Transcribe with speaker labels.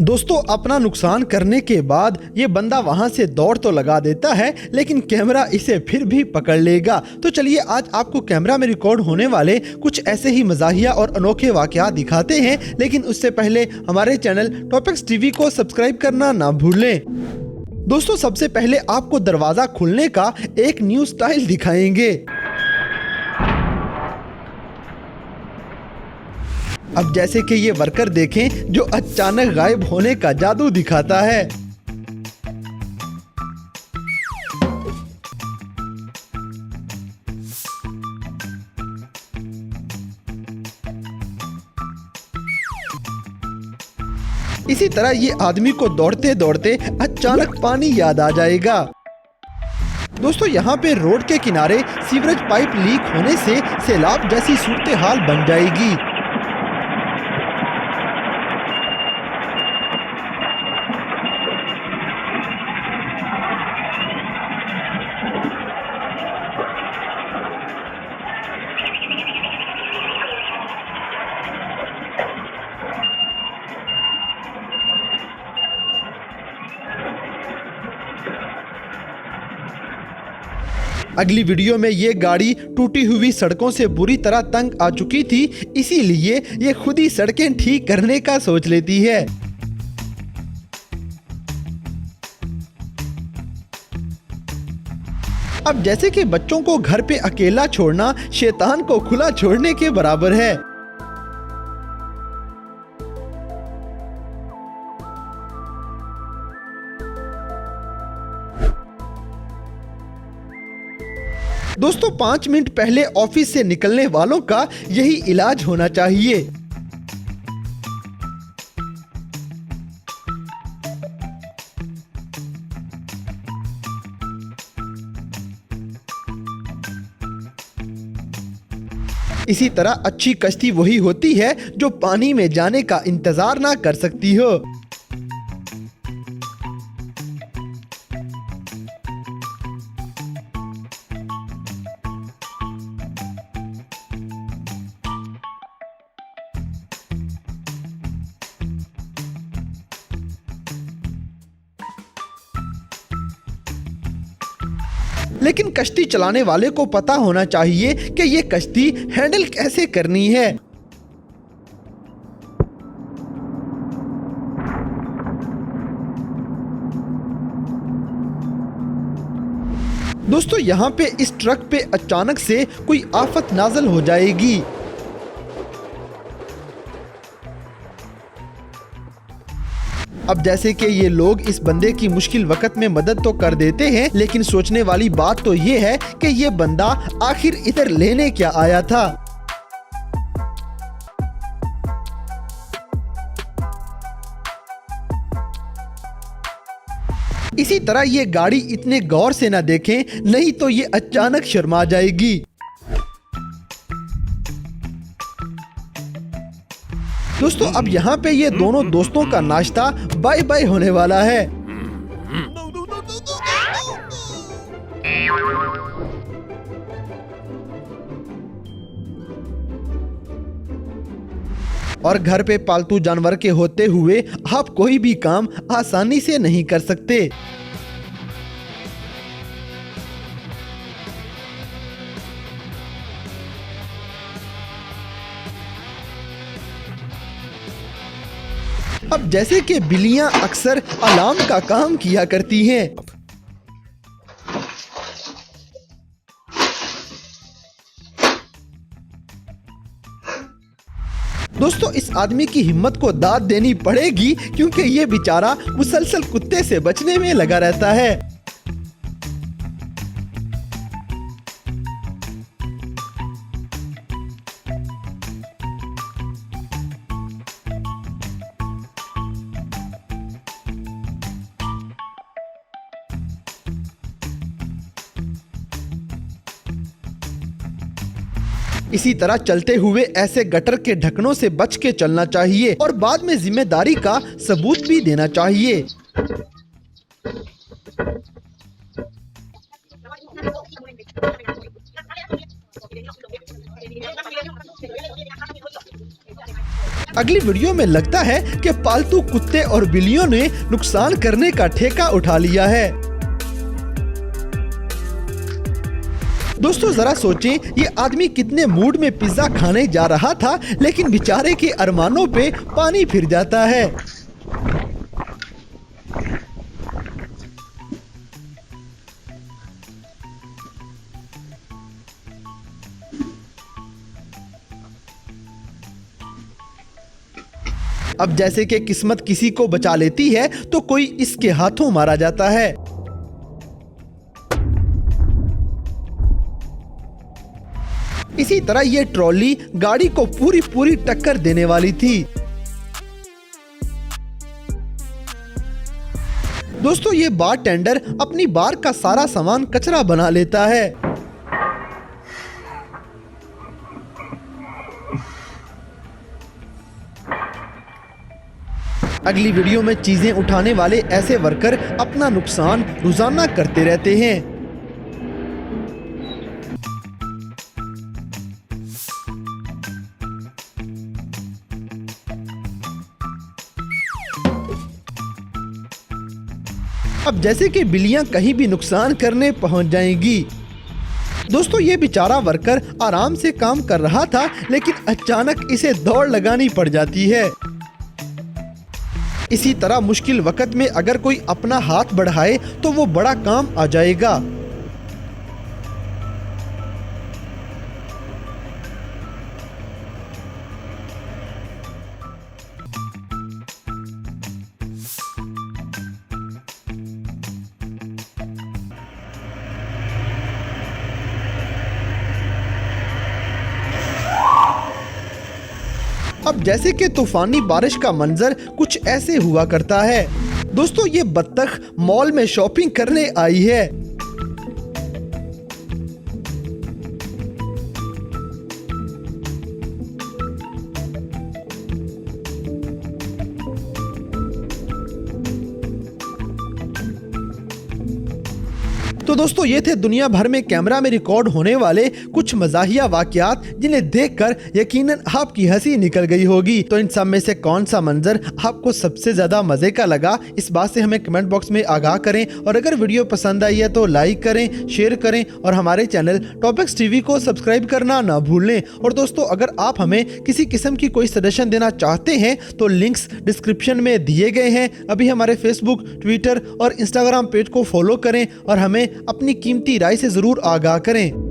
Speaker 1: दोस्तों अपना नुकसान करने के बाद ये बंदा वहां से दौड़ तो लगा देता है, लेकिन कैमरा इसे फिर भी पकड़ लेगा। तो चलिए आज आपको कैमरा में रिकॉर्ड होने वाले कुछ ऐसे ही मज़ाहिया और अनोखे वाकयात दिखाते हैं, लेकिन उससे पहले हमारे चैनल टॉपिक्स टीवी को सब्सक्राइब करना ना भूलें। दोस्तों सबसे पहले आपको दरवाजा खुलने का एक न्यू स्टाइल दिखाएंगे। अब जैसे कि ये वर्कर देखें जो अचानक गायब होने का जादू दिखाता है। इसी तरह ये आदमी को दौड़ते दौड़ते अचानक पानी याद आ जाएगा। दोस्तों यहाँ पे रोड के किनारे सीवरेज पाइप लीक होने से सैलाब जैसी सूरत हाल बन जाएगी। अगली वीडियो में ये गाड़ी टूटी हुई सड़कों से बुरी तरह तंग आ चुकी थी, इसीलिए ये खुद ही सड़कें ठीक करने का सोच लेती है। अब जैसे कि बच्चों को घर पे अकेला छोड़ना शैतान को खुला छोड़ने के बराबर है। दोस्तों 5 मिनट पहले ऑफिस से निकलने वालों का यही इलाज होना चाहिए। इसी तरह अच्छी कश्ती वही होती है जो पानी में जाने का इंतजार ना कर सकती हो। लेकिन कश्ती चलाने वाले को पता होना चाहिए कि ये कश्ती हैंडल कैसे करनी है। दोस्तों यहाँ पे इस ट्रक पे अचानक से कोई आफत नाज़िल हो जाएगी। अब जैसे कि ये लोग इस बंदे की मुश्किल वक्त में मदद तो कर देते हैं, लेकिन सोचने वाली बात तो ये है कि ये बंदा आखिर इधर लेने क्या आया था। इसी तरह ये गाड़ी इतने गौर से ना देखें, नहीं तो ये अचानक शर्मा जाएगी। दोस्तों अब यहाँ पे ये दोनों दोस्तों का नाश्ता बाय बाय होने वाला है। और घर पे पालतू जानवर के होते हुए आप कोई भी काम आसानी से नहीं कर सकते। अब जैसे कि बिल्लियां अक्सर अलार्म का काम किया करती हैं। दोस्तों इस आदमी की हिम्मत को दाद देनी पड़ेगी, क्योंकि ये बेचारा मुसलसल कुत्ते से बचने में लगा रहता है। इसी तरह चलते हुए ऐसे गटर के ढक्कनों से बच के चलना चाहिए और बाद में जिम्मेदारी का सबूत भी देना चाहिए। अगली वीडियो में लगता है कि पालतू कुत्ते और बिल्लियों ने नुकसान करने का ठेका उठा लिया है। दोस्तों जरा सोचें, ये आदमी कितने मूड में पिज्जा खाने जा रहा था, लेकिन बेचारे के अरमानों पे पानी फिर जाता है। अब जैसे कि किस्मत किसी को बचा लेती है तो कोई इसके हाथों मारा जाता है। इसी तरह ये ट्रॉली गाड़ी को पूरी टक्कर देने वाली थी। दोस्तों ये बारटेंडर अपनी बार का सारा सामान कचरा बना लेता है। अगली वीडियो में चीजें उठाने वाले ऐसे वर्कर अपना नुकसान रोजाना करते रहते हैं। अब जैसे कि बिल्लियां कहीं भी नुकसान करने पहुंच जाएंगी। दोस्तों ये बेचारा वर्कर आराम से काम कर रहा था, लेकिन अचानक इसे दौड़ लगानी पड़ जाती है। इसी तरह मुश्किल वक्त में अगर कोई अपना हाथ बढ़ाए तो वो बड़ा काम आ जाएगा। अब जैसे कि तूफानी बारिश का मंजर कुछ ऐसे हुआ करता है। दोस्तों ये बत्तख मॉल में शॉपिंग करने आई है। तो दोस्तों ये थे दुनिया भर में कैमरा में रिकॉर्ड होने वाले कुछ मजाहिया वाकयात, जिन्हें देखकर यकीनन आपकी हंसी निकल गई होगी। तो इन सब में से कौन सा मंजर आपको सबसे ज्यादा मजे का लगा, इस बात से हमें कमेंट बॉक्स में आगाह करें। और अगर वीडियो पसंद आई है तो लाइक करें, शेयर करें और हमारे चैनल टॉपिक्स टीवी को सब्सक्राइब करना ना भूलें। और दोस्तों अगर आप हमें किसी किस्म की कोई सजेशन देना चाहते हैं तो लिंक्स डिस्क्रिप्शन में दिए गए हैं। अभी हमारे फेसबुक, ट्विटर और इंस्टाग्राम पेज को फॉलो करें और हमें अपनी कीमती राय से जरूर आगाह करें।